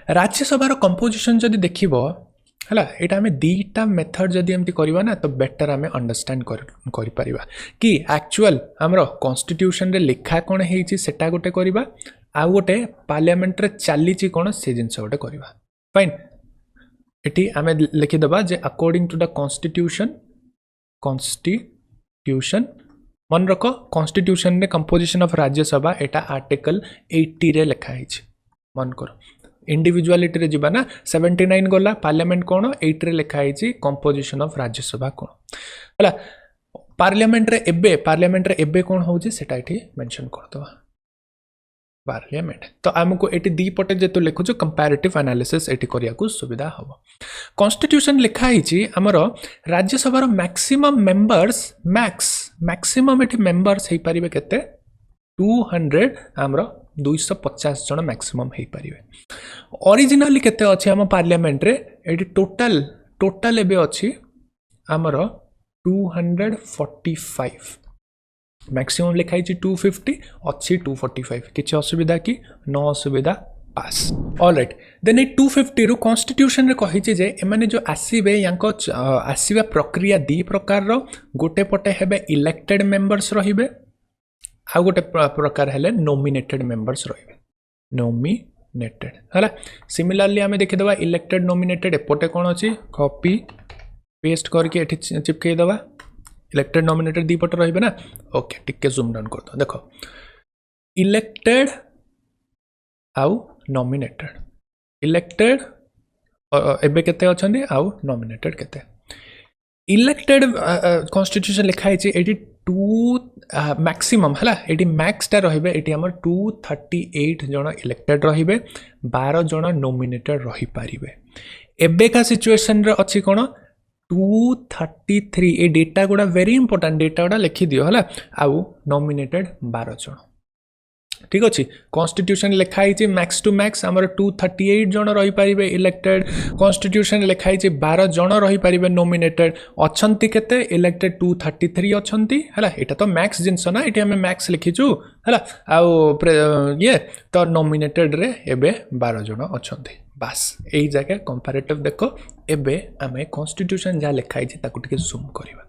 Rajya Sabha composition जदि देखिब है यहाँ आम दीटा मेथड जदि एमती करवा ना तो बेटर आम अंडरस्टैंड कर परिबा कि एक्चुअल आमर कॉन्स्टिट्यूशन रे लिखा कौन है सेटा गोटे करवा आउ गोटे पार्लियामेंट रे चली कौन से जिनस गोटे करवा फाइन एटी आम लिखिदबा जे अकॉर्डिंग टू द कॉन्स्टिट्यूशन मन रख कॉन्स्टिट्यूशन रे composition of Rajya Sabha Etah article 80 रे लिखा है मन कर इंडिविजुअलिटी रे जिबा ना 79 गला पार्लियामेंट कौन 8 रे लिखा है कंपोजिशन ऑफ राज्यसभा कौन हला पार्लियामेंट रे एबे कौन होउची सेटा एठी मेंशन कर दवा पार्लियामेंट तो आमको एटी दी पटे जेतु लिखुछु कंपैरेटिव एनालिसिस एटी करिया को सुविधा हबो कॉन्स्टिट्यूशन लिखा हिची हमरो राज्यसभा रो मैक्सिमम मेंबर्स मैक्सिमम एटी मेंबर्स हे परिबे केते 200 हमरो 250 जन मैक्सिमम हे परिबे ओरिजिनली केते अछि हम पार्लियामेंट रे एटी टोटल एबे अछि हमरो 245 मैक्सिमम लिखाई 250 अच्छी 245 किसी असुविधा की न असुविधा पास ऑलराइट देन 250 रु कॉन्स्टिट्यूशन रे कहि जे एमाने जो आसीबे यांको आसीबा प्रक्रिया दी प्रकार रो गोटे पटे हेबे इलेक्टेड मेंबर्स रहिबे आ गोटे प्रकार हेले नॉमिनेटेड मेंबर्स रहिबे नॉमिनेटेड हला सिमिलरली हमें देखि दबा इलेक्टेड नॉमिनेटेड एपटे कोन अछि कॉपी पेस्ट करके एठी चिपके दबा इलेक्टेड नॉमिनेटेड दी पट रहिबे ना ओके टिके जूम डाउन कर दो देखो इलेक्टेड आउ नॉमिनेटेड इलेक्टेड एबे केते अछंदी आउ नॉमिनेटेड केते इलेक्टेड कॉन्स्टिट्यूशन लिखा है एटी 2 मैक्सिमम हला एटी मैक्स टा रहिबे एटी हमर 238 जण इलेक्टेड रहिबे 12 जण नॉमिनेटेड रहि पारिबे एबे का सिचुएशन रे अछि कोन 233 ए डेटा गुड़ा वेरी इंपोर्टेंट डेटा गुड़ा लिखि दियो हला आउ नॉमिनेटेड 12 जण ठीक अछि कॉन्स्टिट्यूशन लिखा है मैक्स टू मैक्स हमर 238 जण रहि पारिबे इलेक्टेड कॉन्स्टिट्यूशन लिखा है 12 जण रहि पारिबे नॉमिनेटेड अछंती केते इलेक्टेड 233 अछंती हला एटा तो मैक्स जिंस ना एटी हम मैक्स लिखिचु हला आउ ये तो नॉमिनेटेड रे एबे 12 जण अछंती बस यही जगह कंपैरेटिव देखो एबे आमे कॉन्स्टिट्यूशन जा लिखा है ताकू टिके जूम करबा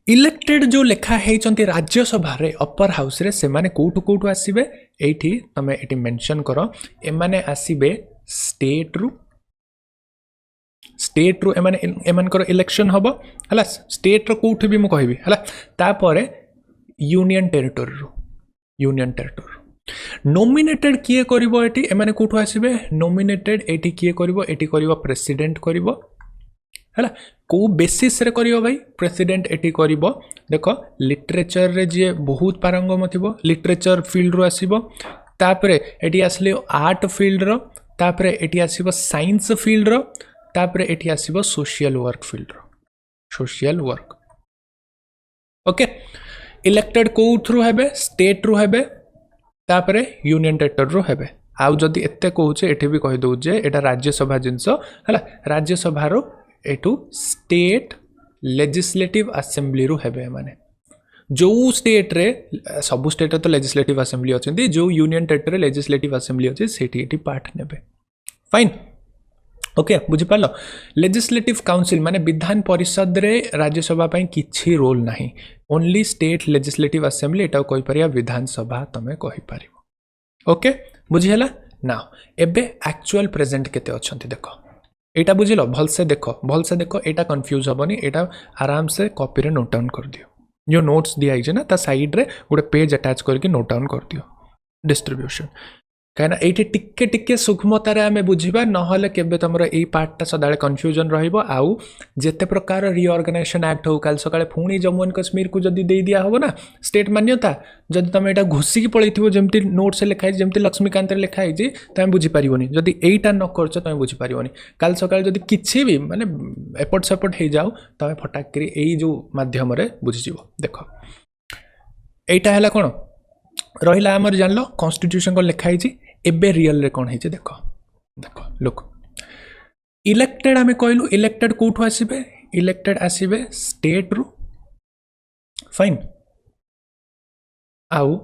इलेक्टेड जो लिखा है राज्यसभा रे अपर हाउस रे से माने कोठू आसीबे एठी तमे एठी मेंशन करो ए माने आसीबे स्टेट रु एमान करो इलेक्शन हबो हला स्टेट रो कोठू भी मु कहबी हला तापरे यूनियन टेरिटोरी नॉमिनेटेड किए करिवो एटी एमाने कोठू आसीबे नॉमिनेटेड एटी किए करिवो एटी करिवो प्रेसिडेंट करिवो हला को बेसिस रे करिवो भाई प्रेसिडेंट एटी करिवो देखो लिटरेचर रे जे बहुत पारंगम थिबो लिटरेचर फील्ड रो आसीबो तापरे एटी आसले आर्ट फील्ड रो तापरे एटी आसीबो साइंस फील्ड रो तापरे एटी आसीबो सोशल वर्क फील्ड रो सोशल वर्क ओके इलेक्टेड को थ्रू हेबे स्टेट रु हेबे तापरे यूनियन टेरिटोरी रो हेबे आउ जदि एते कहूचे एठी भी कहि दउ जे एटा राज्यसभा जिंस हला राज्यसभा रो एटू स्टेट लेजिस्लेटिव असेंबली रो हेबे माने जो स्टेट रे सब स्टेट रे तो लेजिस्लेटिव असेंबली अछंती जो यूनियन टेरिटोरी लेजिस्लेटिव असेंबली अछि सेठी एठी पार्ट नेबे फाइन ओके बुझि पालो लेजिस्लेटिव काउंसिल माने विधान परिषद रे राज्यसभा पई किछि रोल नाही ओनली स्टेट लेजिस्लेटिव असेंबली एटा कोइ परिया विधानसभा तमे कहि पारिबो ओके बुझि हला नाउ एबे एक्चुअल प्रेजेंट केते अछंती देखो एटा बुझिलो भल से देखो एटा कंफ्यूज हबनी एटा आराम से कॉपी रे नोट डाउन कर दियो जो नोट्स दिया है ना ता साइड रे गोटे पेज अटैच करके नोट डाउन कर दियो डिस्ट्रीब्यूशन कहना ये टिके टिके सूक्ष्मतार आम बुझा ना केबे तुम यही पार्टा सदा कन्फ्यूजन रहिबो आउ जेते प्रकार रिअर्गानाइजेशन एक्ट हो काल सकाळे पुणी जम्मू एंड कश्मीर को जदि दे दिया हो ना स्टेट मान्यता जदि तुम यहाँ घुसिकी पलैथिबो जमती नोट्स लिखाई जमती लक्ष्मीकांत लिखाई तुम बुझीपारनी जदि यहीटा न कर तुम बुझीपारनी काल सकाळे जदि किछि भी माने एपट सेपट हो जाओ तुम फटाकरी यही जो माध्यम बुझीज देख यहीटा है कौन रहा आमर जान कॉन्स्टिट्यूशन को लिखाई एबे रियल रे कौन है देख देख लुक इलेक्टेड आम कहलु इलेक्टेड कौटू आसबे इलेक्टेड आसबे स्टेट रु फाइन आउ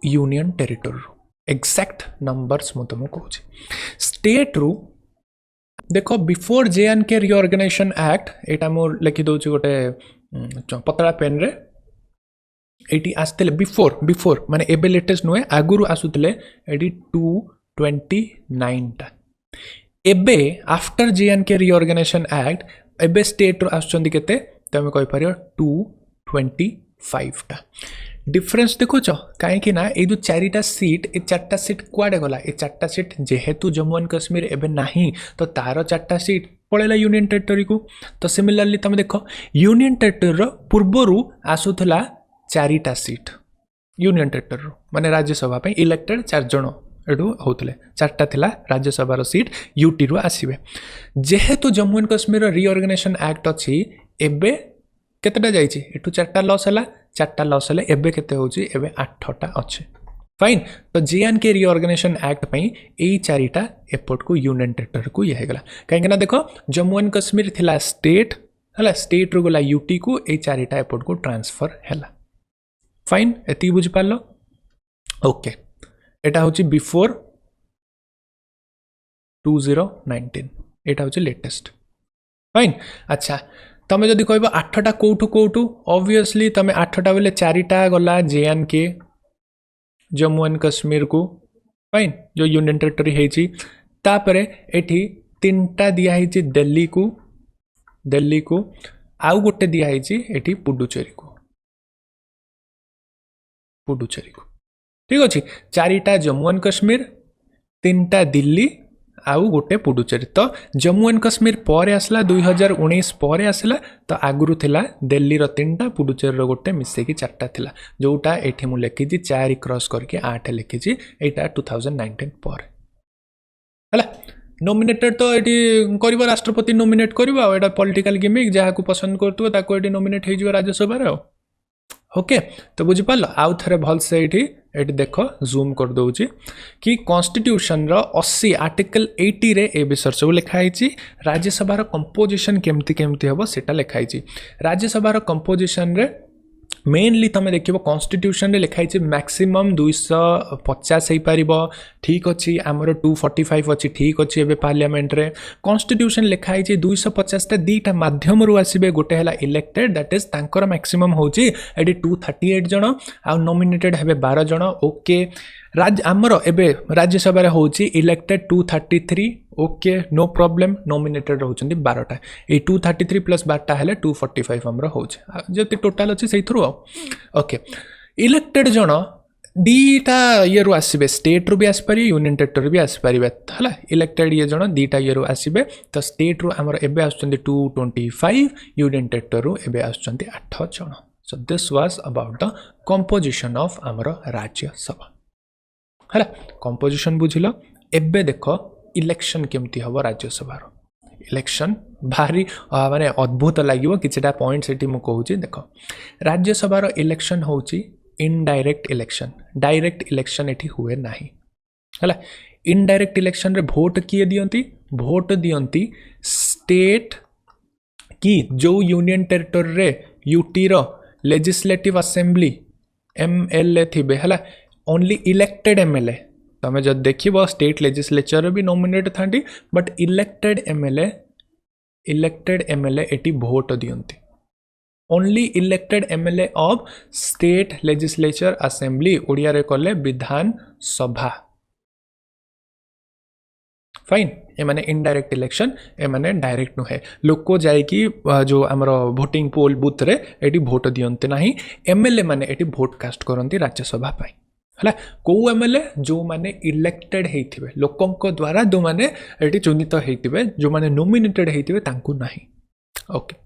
यूनियन टेरिटोरी एक्जाक्ट नंबर्स मु तुमको कहूँ स्टेट रु देखो बिफोर जे.एन.के रिऑर्गेनाइजेशन एक्ट एटा मु लिखि दउछि गोटे पतला पेन रे एटी आसते बिफोर माने एबे लेटेस्ट नुहे आगुरु आसुतले एटी 229 टा एबे आफ्टर जे.एन.के रिऑर्गेनाइजेशन एक्ट एबे स्टेट रो आसुचंदी केते तमे कहि परियो 225 टा डिफरेंस देखुच कहीं ना ये जो चारिटा सीट ए चार्टा सीट कुआडे गला ए चार्टा सीट जेहेतु जम्मू एंड कश्मीर एबे नाही तो तार चार्टा सीट पळेला यूनियन टेरिटरी को तो सिमिलरली तुम देख यूनियन टेरिटरी रो पूर्वरु आसुथला चारिटा सीट यूनियन टेरिटरी माने राज्यसभा पे इलेक्टेड 4 जण एडू होतले चार्टा थिला राज्यसभा रो सीट यूटी रो आसीबे जेहेतु Jammu and Kashmir reorganisation act अछि एबे केतेटा जाइछि एटू चार्टा लॉस हला चार्टा लॉस हले एबे केते होछि एबे 8टा अछि फाइन तो जे.एन.के रिऑर्गेनाइजेशन एक्ट पई एई चारिटा एपोर्ट को यूनियन टेरिटरी को ये हेगला काहे ना देखो जम्मू एंड कश्मीर थिला स्टेट हला स्टेट रो गला यूटी को एई चारिटा एपोर्ट को ट्रांसफर हला फाइन एति बुझ पालो ओके एटा होछि बिफोर 2019 एटा होछि लेटेस्ट फाइन अच्छा तमे जदि कहबो 8टा कोठू ऑब्वियसली तमे 8टा बेले 4टा गला जे.एन.के जम्मू एंड कश्मीर को फाइन जो यूनियन टेरिटरी हेछि तापरे एठी 3टा दिया हेछि दिल्ली को आउ गोटे दिया हेछि एठी पुडुचेरी को ठीक अछि 4टा जम्मू एंड कश्मीर 3टा दिल्ली आउ गोटे पुडुचेरी तो जम्मू एंड कश्मीर पर आसला 2019 पर आसला तो आगुरु थिला दिल्ली रो 3टा पुडुचेरी रो गोटे मिसे की 4टा थिला जोटा एठी मु लिखि जी 4 क्रॉस करके 8 लिखि जी एटा 2019 पर हला नॉमिनेटेड तो एटी करबो राष्ट्रपति नॉमिनेट करबो आ एटा पॉलिटिकल गिमिक जहा को पसंद करतु ताको एटी नॉमिनेट हे जिवो राज्यसभा रे ओके तो बुझी पाल आउ थरे भल से एटी देख जूम कर दउची कि कॉन्स्टिट्यूशन रो 80 आर्टिकल 80 रे ए विषय सब लिखाई छी राज्यसभा रो कंपोजिशन केमती हबो सेटा लिखाई छी राज्यसभा रो कंपोजिशन रे मेनली तुम देखिए कॉन्स्टिट्यूशन रे लिखाई छी मैक्सिमम 250 हो पारिबो ठीक अछि हमर 245 अछि ठीक अछि एबे पार्लियामेंट रे कॉन्स्टिट्यूशन लिखाई छी 250 ता दीटा माध्यम रु आसीबे गोटे हला इलेक्टेड दैट इज तांकर मैक्सिमम होची एडी 238 जण आ नॉमिनेटेड हेबे 12 जण ओके आमर एबे राज्यसभा रे होची elected 233 okay no problem nominated होचंदी 12टा ए 233 प्लस 12टा हेले 245 हमर होची जति टोटल अछि सही थ्रू ओके इलेक्टेड जण दीटा ये रु आसीबे स्टेट रु भी आसपारी यूनियन टेरिटरी भी आसपारी हला इलेक्टेड ये जण दीटा ये रु आसीबे तो स्टेट रु हमर एबे आछंदी 225 यूनियन टेरिटरी रु एबे आछंदी 8 जण so this was about the composition of हमर राज्यसभा हला कंपोजिशन बुझिलो एबे देखो इलेक्शन केमती हबो राज्यसभा रो इलेक्शन भारी माने अद्भुत लागिवो किछटा पॉइंट्स एटी मु कहूची देखो राज्यसभा रो इलेक्शन होची indirect election direct election eighty हुए नाही हला इनडायरेक्ट इलेक्शन रे वोट किए दियंती वोट दियंती स्टेट की जो यूनियन टेरिटरी रे यूटी रो लेजिस्लेटिव असेंबली एमएलए थिबे हला ओनली इलेक्टेड एमएलए तमें जब देखिए स्टेट लेजिस्लेचर भी नॉमिनेट थांती बट इलेक्टेड एमएलए एटी वोट दियंती only elected MLA of state legislature assembly Odia रे कले विधान सभा फाइन ए माने इनडायरेक्ट इलेक्शन ए माने डायरेक्ट नुहे लोक जायकी जो हमर वोटिंग पोल बूथ रे एटी वोट दियंते नाही एमएलए माने एटी वोट कास्ट करंती राज्यसभा पाई हला को एमएलए जो माने इलेक्टेड हेथिबे लोकंक द्वारा जो माने एटी चुनित हेथिबे जो माने नॉमिनेटेड हेथिबे तांकु नाही ओके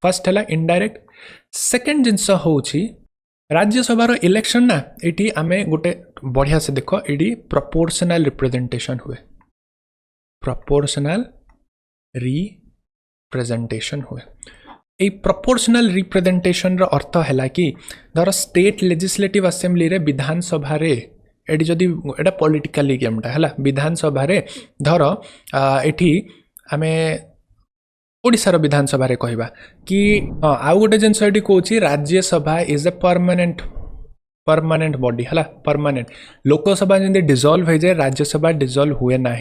फर्स्ट हला इनडायरेक्ट सेकंड जिंस होची राज्यसभा रो इलेक्शन ना एटी आमे गोटे बढ़िया से देखो एटी प्रोपोर्शनल रिप्रेजेंटेशन हुए प्रोपोर्शनल रिप्रेजेंटेशन हुए ए प्रोपोर्शनल रिप्रेजेंटेशन रो अर्थ हैला कि धर स्टेट लेजिस्लेटिव असेंबली रे विधान सभा रे एटी जदी एटा पॉलिटिकल गेमटा हैला विधान सभा रे धर एठी आमे ओडिसा रो विधान सभा रे कहबा कि आउ गोटे जिंस एटी कोची Rajya Sabha is a permanent permanent body है परमानेंट लोकसभा जमी डिजल्व हो जाए राज्यसभा डिजल्व हुए ना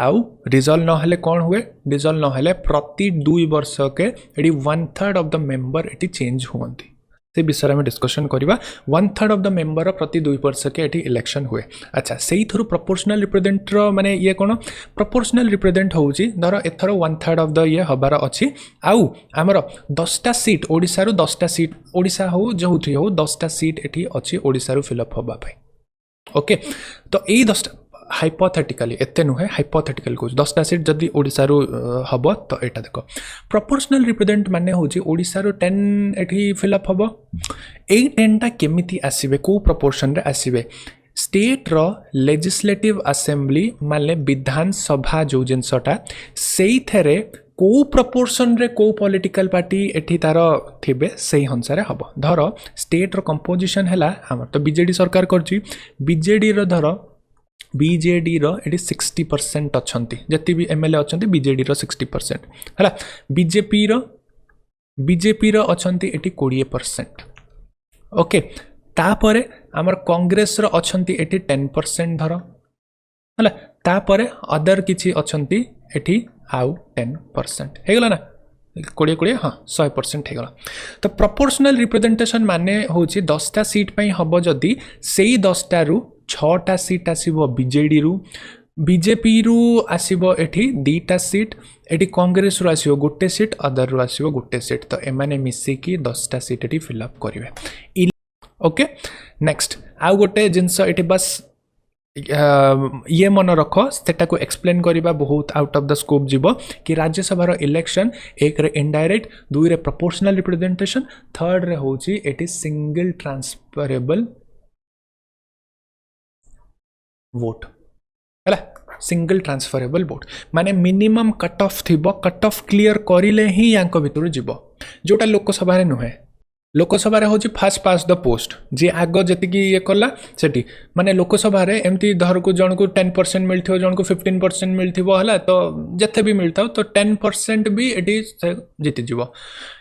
आउ डिजल्व ना कौन हुए डिजल्व ना प्रति 2 वर्ष के ये 1/3 ऑफ द मेंबर ये चेंज हुए से विषय में डिस्कशन करवा 1/3 ऑफ द मेंबर प्रति 2 वर्ष के ये इलेक्शन हुए अच्छा से ही थ्रू प्रोपोर्शनल रिप्रेजेंट माने ये कौन प्रोपोर्शनल रिप्रेजेंट हो धर एथर 1/3 ऑफ द ये हबार अच्छी आउ आमर 10टा सीट ओडिशा रु 10टा सीट ओडिशा हो जो हो 10टा सीट ये अच्छी ओडिशा रु फिलअप होगा ओके तो यही 10टा हाइपोथेटिकली एते नुहे हाइपोथेटिकल कौच 10टा सीट जदि ओडिशा रु हम तो यहाँ देख प्रोपोर्शनल रिप्रेजेंट माने होची ओडिशा रु 10 एठी फिलअप हम यही 10टा केमिति आसीबे को प्रोपोर्शन रे आसीबे स्टेट रो लेजिस्लेटिव असेंबली माने विधानसभा जो जिनसटा सेई थेरे को प्रोपोर्शन रे को पॉलिटिकल पार्टी एठी तार थिबे सेही अनुसार हम धर स्टेट रो कंपोजिशन हैला हमर तो बीजेडी सरकार करची बीजेडी रो धर बीजेडी रो ये 60% अच्छा जी भी एमएलए अच्छा बीजेडी रो 60% है बीजेपी रो अच्छा ये 20% ओके तापरे आमर कांग्रेस रो अच्छा ये 10% धर है तापरे अदर किछि अच्छा ये आउ 10% हो गला ना 20 हाँ 100% हो गला तो प्रोपोर्शनल रिप्रेजेंटेशन माने होची 10टा सीट पई हबो जदी सेही 10टा रु 6टा सीट आसीबो बीजेडी रु बीजेपी रु आसीबो एठी 2टा सीट एठी कांग्रेस रु आसीबो गोटे सीट अदर रु आसीबो गोटे सीट तो एमाने मिसी की 10टा सीट एठी फिल अप करिवे ओके नेक्स्ट आउ गोटे जिंस एठी बस ये मन रख सेटा को एक्सप्लेन करबा बहुत आउट ऑफ द स्कोप जीवो कि राज्यसभा रो इलेक्शन एक रे इनडायरेक्ट 2 रे प्रोपोर्शनल रिप्रेजेंटेशन 3rd रे होची एटी सिंगल ट्रांसफरेबल वोट है सिंगल ट्रांसफरेबल वोट माने मिनिमम कट ऑफ थिबो कट ऑफ क्लियर करिले ही यांको भितर जीवो जोटा लोकसभा रे नुहे लोकसभा रे होची फास्ट पास द पोस्ट जे आगो जति ये कला सेठी माने लोकसभा रे एमती धर को जन को 10% मिलथियो जन को 15% मिलथिबो हला तो जथे भी मिलताओ तो 10% भी एटी जीति जीवो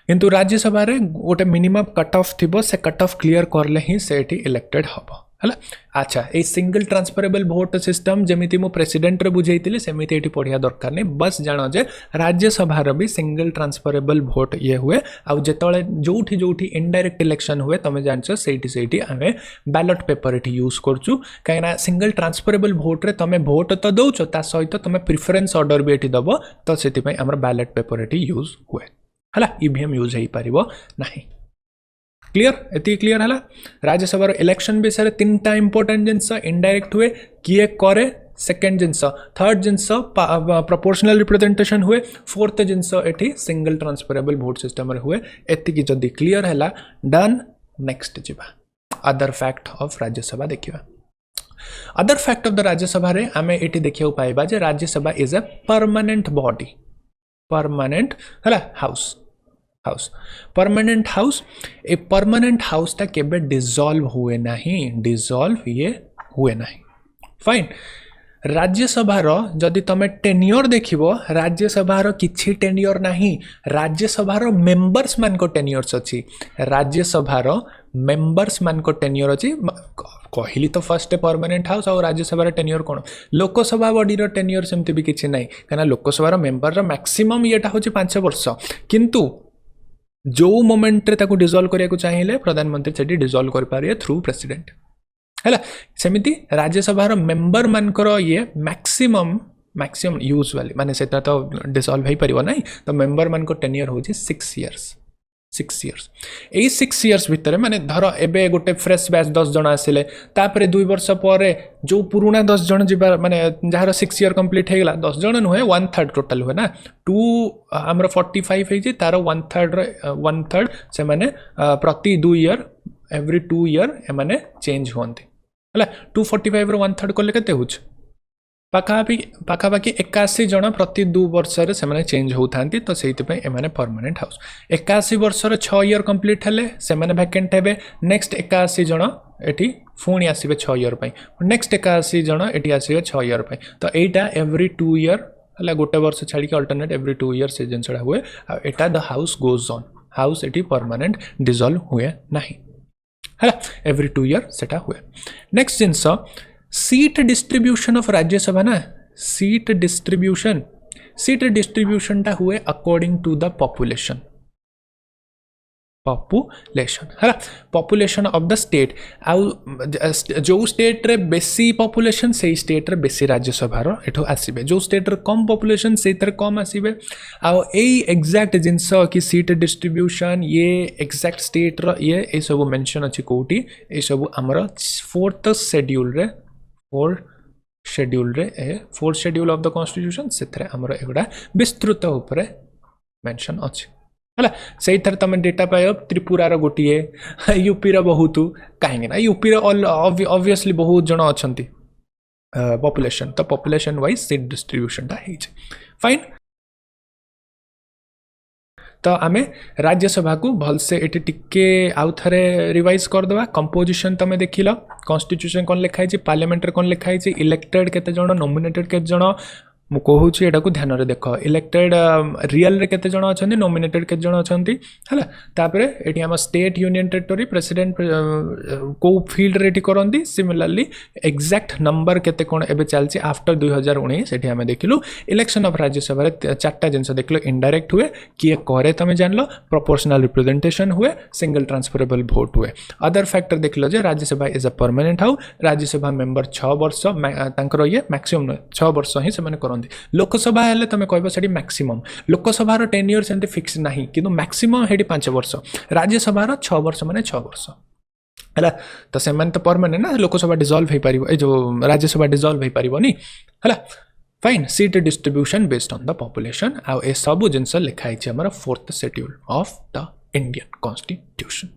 किंतु राज्यसभा रे गोटे मिनिमम कट ऑफ थिबो से कट ऑफ क्लियर करले ही से एटी इलेक्टेड हबो हला अच्छा ए सिंगल ट्रांसफरेबल वोट सिस्टम जेमिति मो प्रेसिडेंट रे बुझेइतिले सेमिति एटी पढ़िया दरकार नै बस जानो जे राज्यसभा रे भी सिंगल ट्रांसफरेबल वोट ये हुए आ जेतळे जोठी इनडायरेक्ट इलेक्शन हुए तमे जानछो सेठी आमे बैलेट पेपर एटी यूज करछु काहेना सिंगल ट्रांसफरेबल वोट रे तमे वोट तो दउछो ता सहित तमे प्रेफरेंस ऑर्डर भी एटी दबो तो सेति पई हमर बैलेट पेपर एटी यूज हुए हला ईवीएम यूज हेई परिबो नाही क्लियर एति क्लियर हला राज्यसभा इलेक्शन विषय 3टा इंपोर्टेंट जिनस इनडायरेक्ट हुए किए करे सेकेंड जिनस थर्ड जिनस प्रोपोर्शनल रिप्रेजेंटेशन हुए फोर्थ जिनस एठी सिंगल ट्रांसफरेबल वोट सिस्टम रे हुए एति की जदी क्लियर हला डन नेक्स्ट जिबा अदर फैक्ट ऑफ राज्यसभा देखिबा other fact of the Rajya Sabha रे आमे एठी देखियो पाइबा जे Rajya Sabha is a permanent body permanent हला हाउस परमानेंट हाउस ए परमानेंट हाउस ता केबे डिसॉल्व हुए नहीं डिसॉल्व ये हुए नहीं फाइन राज्यसभा रो जदि तमे टेन्योर देखिबो राज्यसभा रो किछि टेन्योर नहीं राज्यसभा रो मेंबर्स मान को टेन्योर्स अछि राज्यसभा रो मेंबर्स मान को टेन्योर अछि कहली तो फर्स्ट परमानेंट हाउस और राज्यसभा रो टेन्योर कोन लोकसभा बॉडी रो टेन्योर सेमति भी किछि नहीं काना लोकसभा रो मेंबर रो मैक्सिमम येटा होछि 5 वर्ष किंतु जो मोमेंट रे ताको डिसॉल्व करिया को चाहिए प्रधानमंत्री सेठी डिसॉल्व कर पारे थ्रू प्रेसिडेंट हैला सेमिति राज्यसभा रो मेंबर मानकर ये मैक्सिमम यूजुअली माने सेटा तो डिसॉल्व हे परिबो नाही तो मेंबर मान को टेन्योर होची 6 इयर्स ए 6 इयर्स भितर माने धर एबे गोटे फ्रेश बैच 10 जण आसिले तापरे 2 वर्ष परे जो पुराना 10 जण जिबा माने जहार 6 इयर कंप्लीट हे गेला 10 जण नुहे 1/3 टोटल हुए ना 2 हमर 45 हे जे तार 1/3 से माने प्रति 2 इयर एवरी 2 इयर ए माने चेंज होंती हला 245 रो 1/3 कोले केते होछ पाखापाखि 81 जन प्रति 2 वर्ष से माने चेंज होता तो से एमाने परमानेंट हाउस 81 वर्ष 6 इयर कंप्लीट हेले से माने वैकेंट हेबे नेक्स्ट 81 जन एठी पुणी आसीबे 6 इयर पई नेक्स्ट 81 जन एठी आसीबे 6 इयर पई तो एटा एवरी 2 इयर हला गोटे वर्ष छाड़ी के अल्टरनेट एवरी 2 इयर से जिनसडा हुए एटा the house goes on house एठी परमानेंट डिसॉल्व हुए नाही है एवरी 2 ईयर सेटा हुए next genus seat distribution of Rajya Sabha ना सीट डिस्ट्रीब्यूशन टा हुए अकॉर्डिंग टू द पॉपुलेशन है पॉपुलेशन ऑफ द स्टेट आउ जो स्टेट रे बेसी पॉपुलेशन से स्टेट रे बेसी राज्यसभा एठो आसीबे जो स्टेट रे कम पॉपुलेशन से कम आसीबे आउ एई एग्जैक्ट जिनस कि सीट डिस्ट्रीब्यूशन ये एग्जैक्ट स्टेट रो ये सब मेंशन अछि कोठी ए सब हमर fourth schedule of the constitution सेथरे हमर एगुडा विस्तृत ऊपर मेंशन अछि है से तुम डेटा पाइब त्रिपुरार गोटे यूपी बहुत कहीं यूपी ऑब्वियसली बहुत जन अच्छा पॉपुलेशन तो population wise seat distribution fine तो आम राज्यसभा को भलसे ये टिके आउ थे रिवाइज करदे कंपोजिशन तुम देख लो कॉन्स्टिट्यूशन कौन लिखाई पार्लियामेंट कौन लिखाई इलेक्टेड केते जण नॉमिनेटेड केते जण मु कहूँ एटा को ध्यान रे देख इलेक्टेड रियल रे केते जण अछंती नॉमिनेटेड केते जण अछंती हला तापरे एटी हम स्टेट यूनियन टेरिटरी प्रेसिडेंट को फील्ड रेडी करंती सिमिलरली एग्जैक्ट नंबर केते कोन एबे चलची आफ्टर 2019 एटी हम देखिलु इलेक्शन ऑफ राज्यसभा रे चारटा जिंस देखलो इनडायरेक्ट हुए किए करे तमे जानलो प्रोपोर्शनल रिप्रेजेंटेशन हुए सिंगल ट्रांसफरेबल वोट हुए अदर फैक्टर देखलो जे Rajya Sabha is a permanent house Rajya Sabha member 6 वर्ष तांकर ये मैक्सिमम 6 वर्ष ही से माने करन लोकसभा हेले तुम कहब से मैक्सिमम लोकसभार 10 इयर्स एमती फिक्स नहीं कि मैक्सिमम हेटी 5 वर्ष राज्यसभार 6 वर्ष माने 6 वर्ष है तो से तो परमानेंट ना लोकसभा डिजल्व हो पार जो राज्यसभा डिजल्व हो पारनी है fine seat distribution based on the population आ सब जिनस लिखाई आम 4th schedule of the Indian constitution.